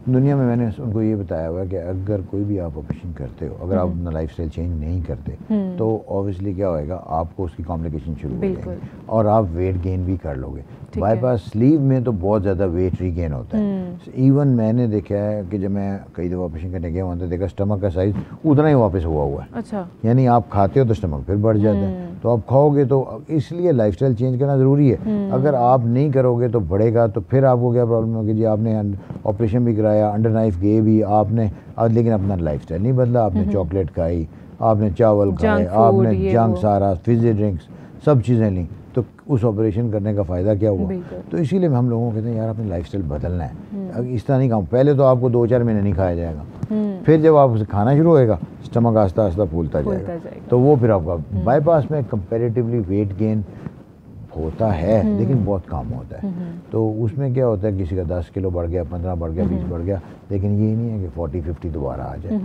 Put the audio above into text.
दुनिया में मैंने उनको ये बताया हुआ है कि अगर कोई भी आप ऑपरेशन करते हो, अगर आप अपना लाइफस्टाइल चेंज नहीं करते तो ऑब्वियसली क्या होएगा, आपको उसकी कॉम्प्लिकेशन शुरू हो जाएगी और आप वेट गेन भी कर लोगे। बाईपास स्लीव में तो बहुत ज़्यादा वेट रीगेन होता है। इवन मैंने देखा है कि जब मैं कई दफ़ा ऑपरेशन करने गया वहाँ तो देखा स्टमक का साइज उतना ही वापस हुआ है। अच्छा। यानी आप खाते हो तो स्टमक फिर बढ़ जाता है, तो आप खाओगे तो इसलिए लाइफस्टाइल चेंज करना ज़रूरी है। अगर आप नहीं करोगे तो बढ़ेगा, तो फिर आपको क्या प्रॉब्लम होगी जी, आपने ऑपरेशन भी कराया, अंडर नाइफ गए भी आपने, लेकिन अपना लाइफस्टाइल नहीं बदला। आपने चॉकलेट खाई, आपने चावल खाए, आपने जंक सारा फिजी ड्रिंक्स सब चीज़ें ली, तो उस ऑपरेशन करने का फ़ायदा क्या हुआ? तो इसीलिए हम लोगों को कहते हैं यार अपनी लाइफस्टाइल बदलना है। इस तरह नहीं खाऊँ, पहले तो आपको 2-4 महीने नहीं खाया जाएगा, फिर जब आप उसे खाना शुरू होएगा स्टमक आस्ता आस्ता फूलता जाएगा, तो वो फिर आपका बाईपास में कंपैरेटिवली वेट गेन होता है लेकिन बहुत कम होता है। तो उसमें क्या होता है, किसी का 10 किलो बढ़ गया, 15 बढ़ गया, 20 बढ़ गया, लेकिन ये नहीं है कि 40-50 दोबारा आ जाए।